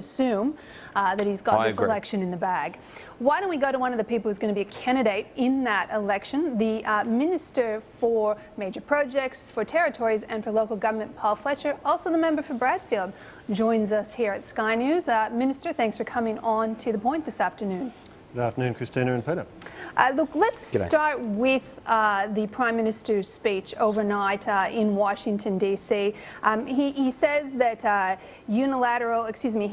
assume that he's got this election in the bag. Why don't we go to one of the people who's going to be a candidate in that election, the Minister for Major Projects, for Territories and for Local Government, Paul Fletcher, also the member for Bradfield, joins us here at Sky News. Minister, thanks for coming on to The Point this afternoon. Good afternoon, Kristina and Peter. Look, let's start with the Prime Minister's speech overnight in Washington, D.C. He says that he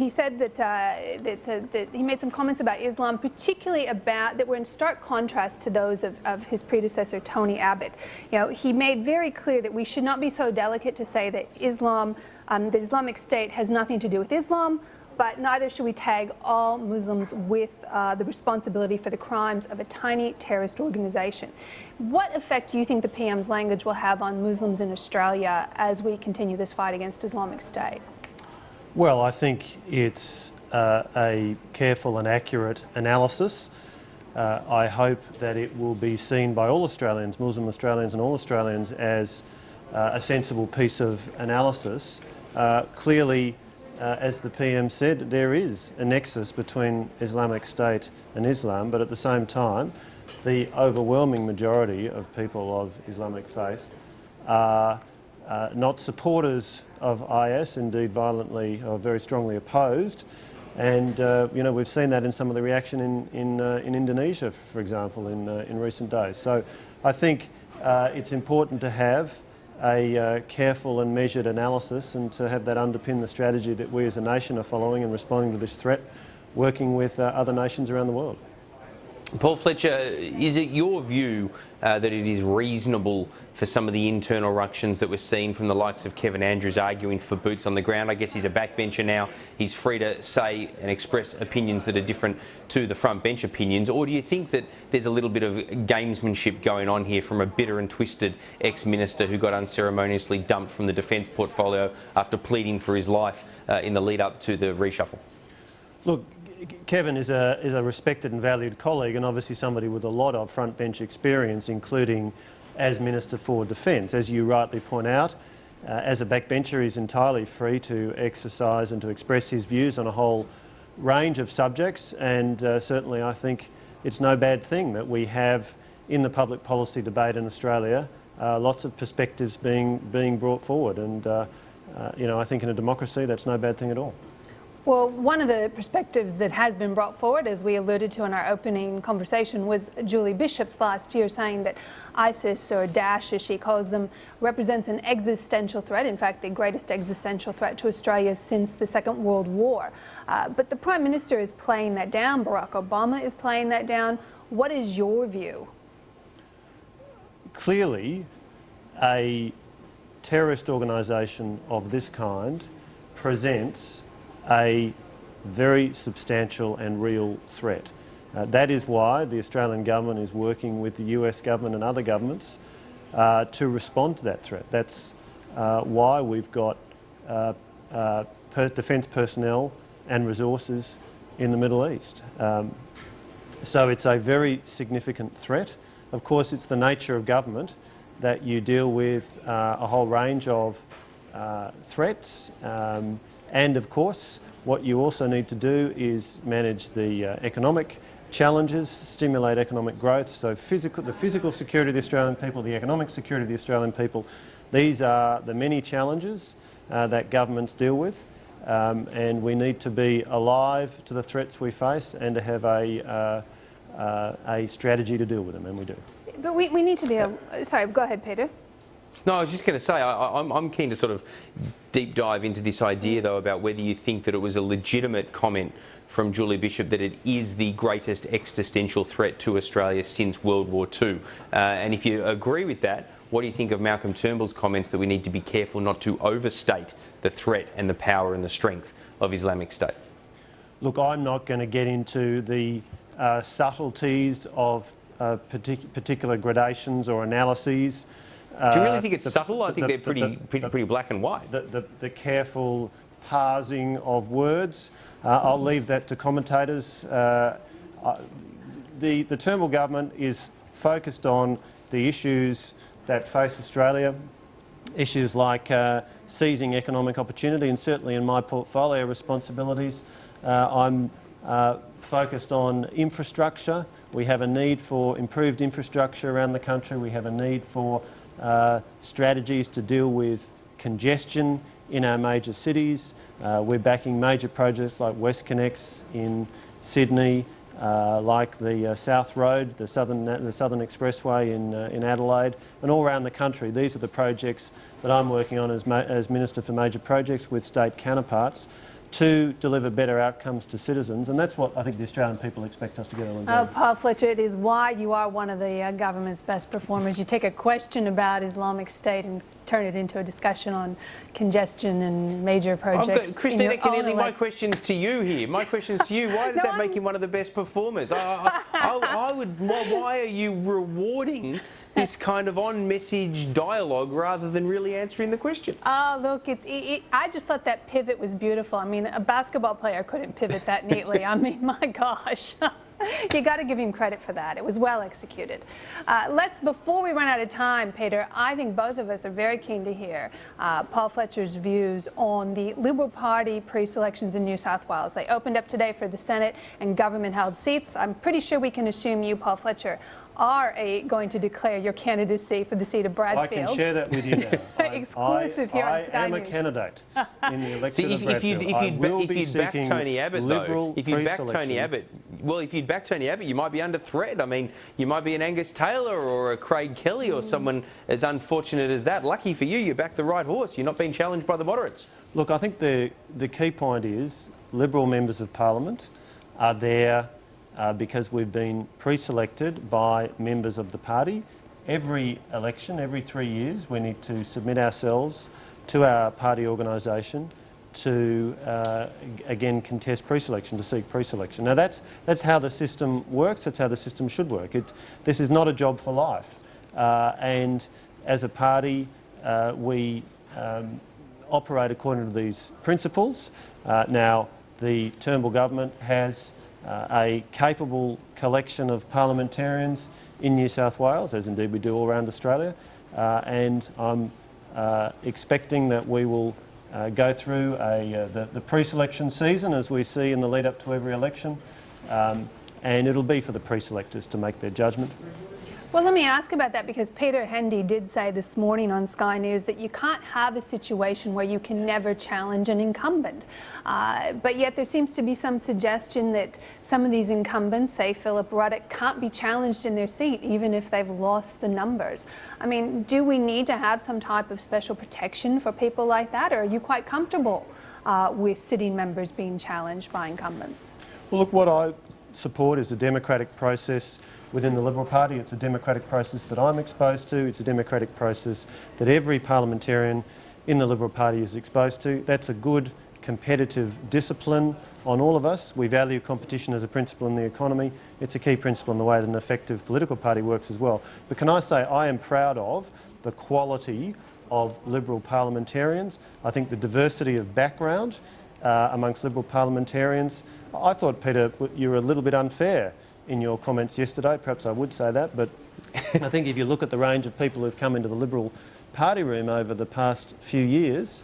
said that he made some comments about Islam, particularly that were in stark contrast to those of his predecessor, Tony Abbott. You know, he made very clear that we should not be so delicate to say that the Islamic State has nothing to do with Islam, but neither should we tag all Muslims with the responsibility for the crimes of a tiny terrorist organisation. What effect do you think the PM's language will have on Muslims in Australia as we continue this fight against Islamic State? Well, I think it's a careful and accurate analysis. I hope that it will be seen by all Australians, Muslim Australians and all Australians, as a sensible piece of analysis. Clearly, as the PM said, there is a nexus between Islamic State and Islam, but at the same time, the overwhelming majority of people of Islamic faith are not supporters of IS, indeed violently or very strongly opposed. And you know, we've seen that in some of the reaction in Indonesia, for example, in recent days. So I think it's important to have a careful and measured analysis and to have that underpin the strategy that we as a nation are following in responding to this threat, working with other nations around the world. Paul Fletcher, is it your view that it is reasonable for some of the internal ructions that we're seeing from the likes of Kevin Andrews arguing for boots on the ground? I guess he's a backbencher now. He's free to say and express opinions that are different to the front bench opinions. Or do you think that there's a little bit of gamesmanship going on here from a bitter and twisted ex-minister who got unceremoniously dumped from the defence portfolio after pleading for his life in the lead up to the reshuffle? Look, Kevin is a respected and valued colleague, and obviously somebody with a lot of front bench experience, including as Minister for Defence. As you rightly point out, as a backbencher, he's entirely free to exercise and to express his views on a whole range of subjects, and certainly I think it's no bad thing that we have in the public policy debate in Australia lots of perspectives being brought forward, and you know, I think in a democracy that's no bad thing at all. Well, one of the perspectives that has been brought forward, as we alluded to in our opening conversation, was Julie Bishop's last year saying that ISIS, or Daesh as she calls them, represents an existential threat, in fact the greatest existential threat to Australia since the Second World War. But the Prime Minister is playing that down, Barack Obama is playing that down. What is your view? Clearly, a terrorist organisation of this kind presents a very substantial and real threat. That is why the Australian government is working with the US government and other governments to respond to that threat. That's why we've got defence personnel and resources in the Middle East. So it's a very significant threat. Of course, it's the nature of government that you deal with a whole range of threats. And of course, what you also need to do is manage the economic challenges, stimulate economic growth. So the physical security of the Australian people, the economic security of the Australian people, these are the many challenges that governments deal with. And we need to be alive to the threats we face and to have a strategy to deal with them, and we do. But we need to be... Sorry, go ahead, Peter. No, I was just going to say, I'm keen to sort of deep dive into this idea, though, about whether you think that it was a legitimate comment from Julie Bishop that it is the greatest existential threat to Australia since World War II. And if you agree with that, what do you think of Malcolm Turnbull's comments that we need to be careful not to overstate the threat and the power and the strength of Islamic State? Look, I'm not going to get into the subtleties of particular gradations or analyses. Do you really think it's subtle? I think they're pretty black and white. The careful parsing of words, I'll leave that to commentators. The Turnbull government is focused on the issues that face Australia issues like seizing economic opportunity, and certainly in my portfolio responsibilities, I'm focused on infrastructure. We have a need for improved infrastructure around the country. We have a need for strategies to deal with congestion in our major cities. We're backing major projects like WestConnex in Sydney, like the South Road, the Southern Expressway in Adelaide, and all around the country. These are the projects that I'm working on as Minister for Major Projects with state counterparts to deliver better outcomes to citizens, and that's what I think the Australian people expect us to get on and do. Paul Fletcher, it is why you are one of the government's best performers. You take a question about Islamic State and turn it into a discussion on congestion and major projects. Kristina, Keneally, my question's to you here. My question's to you. Why does that make you one of the best performers? I would. Why are you rewarding this kind of on-message dialogue rather than really answering the question? Oh, look, I just thought that pivot was beautiful. I mean, a basketball player couldn't pivot that neatly. I mean, my gosh. You got to give him credit for that. It was well executed. Before we run out of time, Peter, I think both of us are very keen to hear Paul Fletcher's views on the Liberal Party pre-selections in New South Wales. They opened up today for the Senate and government-held seats. I'm pretty sure we can assume you, Paul Fletcher, are going to declare your candidacy for the seat of Bradfield. I can share that with you now. Exclusive here on Sky I am News. a candidate in the election of if Bradfield. you'd back Tony Abbott, though, if you'd back Tony Abbott, you might be under threat. I mean, you might be an Angus Taylor or a Craig Kelly or someone as unfortunate as that. Lucky for you, you backed the right horse. You're not being challenged by the moderates. Look, I think the key point is Liberal members of Parliament are there because we've been pre-selected by members of the party. Every election, every 3 years, we need to submit ourselves to our party organisation to, again, contest pre-selection, to seek pre-selection. Now, that's how the system works, that's how the system should work. This is not a job for life. And as a party, we operate according to these principles. Now, the Turnbull government has a capable collection of parliamentarians in New South Wales, as indeed we do all around Australia, and I'm expecting that we will go through the pre-selection season as we see in the lead up to every election, and it'll be for the pre-selectors to make their judgment. Well, let me ask about that, because Peter Hendy did say this morning on Sky News that you can't have a situation where you can never challenge an incumbent. But yet there seems to be some suggestion that some of these incumbents, say Philip Ruddock, can't be challenged in their seat even if they've lost the numbers. I mean, do we need to have some type of special protection for people like that, or are you quite comfortable with sitting members being challenged by incumbents? Well, look, what I support is a democratic process within the Liberal Party. It's a democratic process that I'm exposed to. It's a democratic process that every parliamentarian in the Liberal Party is exposed to. That's a good competitive discipline on all of us. We value competition as a principle in the economy. It's a key principle in the way that an effective political party works as well. But can I say I am proud of the quality of Liberal parliamentarians. I think the diversity of background amongst Liberal parliamentarians. I thought, Peter, you were a little bit unfair in your comments yesterday. Perhaps I would say that, but I think if you look at the range of people who've come into the Liberal Party room over the past few years,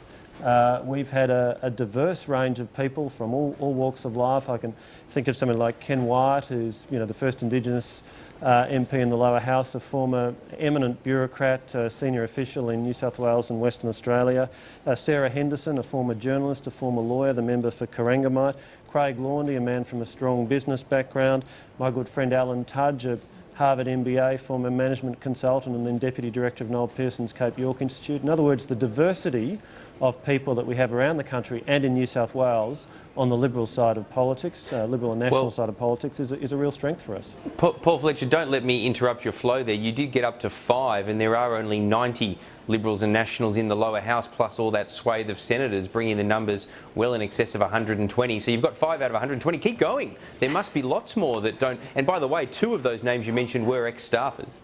we've had a diverse range of people from all walks of life. I can think of someone like Ken Wyatt, who's the first Indigenous MP in the lower house, a former eminent bureaucrat, senior official in New South Wales and Western Australia. Sarah Henderson, a former journalist, a former lawyer, the member for Corangamite. Craig Laundy, a man from a strong business background. My good friend Alan Tudge, a Harvard MBA, former management consultant and then Deputy Director of Noel Pearson's Cape York Institute. In other words, the diversity of people that we have around the country and in New South Wales on the Liberal side of politics, Liberal and National side of politics, is a real strength for us. Paul Fletcher, don't let me interrupt your flow there. You did get up to 5 and there are only 90 Liberals and Nationals in the lower house, plus all that swathe of senators, bringing the numbers well in excess of 120. So you've got 5 out of 120. Keep going. There must be lots more that don't. And by the way, 2 of those names you mentioned were ex-staffers.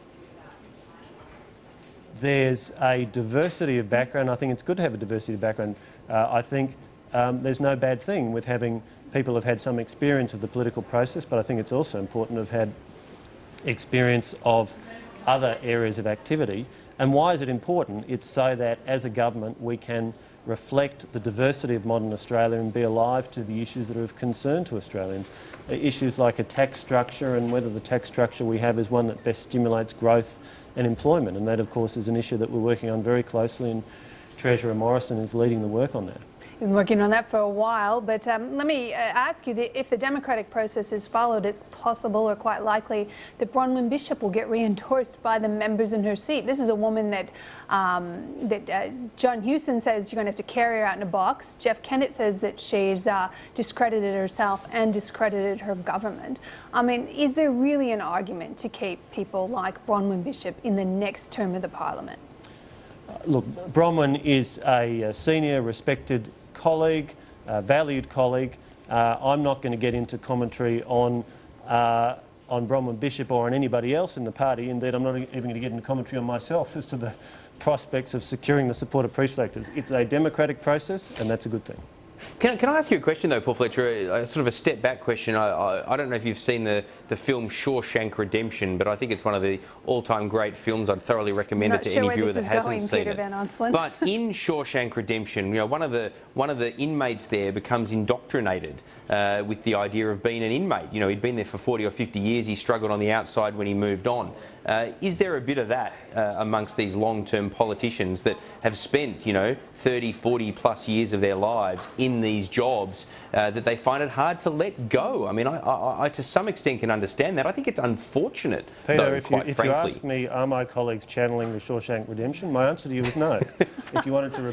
There's a diversity of background. I think it's good to have a diversity of background. I think there's no bad thing with having people who've had some experience of the political process, but I think it's also important to have had experience of other areas of activity. And why is it important? It's so that as a government we can reflect the diversity of modern Australia and be alive to the issues that are of concern to Australians. Issues like a tax structure and whether the tax structure we have is one that best stimulates growth and employment. And that, of course, is an issue that we're working on very closely, and Treasurer Morrison is leading the work on that. Been working on that for a while, but let me ask you, if the democratic process is followed, it's possible or quite likely that Bronwyn Bishop will get re-endorsed by the members in her seat. This is a woman that John Hewson says you're going to have to carry her out in a box. Jeff Kennett says that she's discredited herself and discredited her government. I mean, is there really an argument to keep people like Bronwyn Bishop in the next term of the parliament? Look, Bronwyn is a senior, respected colleague, valued colleague. I'm not going to get into commentary on Bronwyn Bishop or on anybody else in the party. Indeed, I'm not even going to get into commentary on myself as to the prospects of securing the support of pre-selectors. It's a democratic process, and that's a good thing. Can I ask you a question though, Paul Fletcher? Sort of a step back question. I don't know if you've seen the film Shawshank Redemption, but I think it's one of the all-time great films. I'd thoroughly recommend it to any viewer that hasn't seen it. But in Shawshank Redemption, you know, one of the inmates there becomes indoctrinated with the idea of being an inmate. You know, he'd been there for 40 or 50 years. He struggled on the outside when he moved on. Is there a bit of that amongst these long-term politicians that have spent, you know, 30, 40 plus years of their lives in these jobs that they find it hard to let go? I mean, I to some extent can understand that. I think it's unfortunate, Peter, though, if frankly. you ask me, are my colleagues channeling the Shawshank Redemption, my answer to you is no. If you wanted to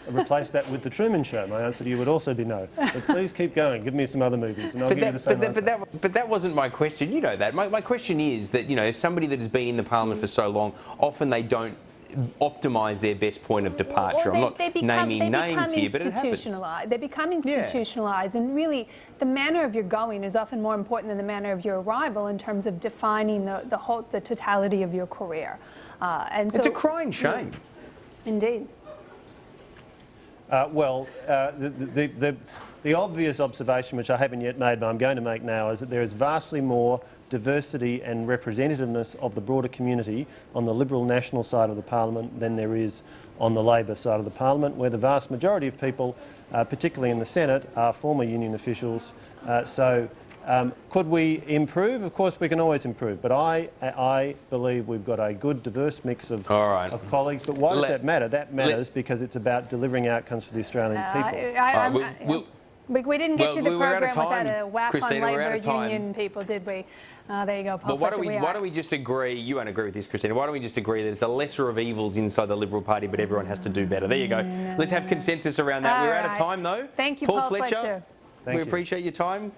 replace that with the Truman Show, my answer to you would also be no. But please keep going. Give me some other movies, and I'll give you the same answer. But that wasn't my question. You know that. My question is that, you know, somebody that has been in the parliament for so long, often they don't optimise their best point of departure. I'm not naming names here, but it happens. They become institutionalised, and really the manner of your going is often more important than the manner of your arrival in terms of defining the totality of your career. And so, it's a crying shame. Indeed. The obvious observation, which I haven't yet made but I'm going to make now, is that there is vastly more diversity and representativeness of the broader community on the Liberal National side of the parliament than there is on the Labor side of the parliament, where the vast majority of people, particularly in the Senate, are former union officials. Could we improve? Of course we can always improve, but I believe we've got a good diverse mix of colleagues. But why does that matter? That matters because it's about delivering outcomes for the Australian people. We didn't get to the program without a whack Kristina, on Labor union people, did we? There you go, Paul. But why don't we just agree, you won't agree with this, Kristina, why don't we just agree that it's a lesser of evils inside the Liberal Party, but everyone has to do better? There you go. Let's have consensus around that. We're out of time though. Thank you, Paul Fletcher. We appreciate your time.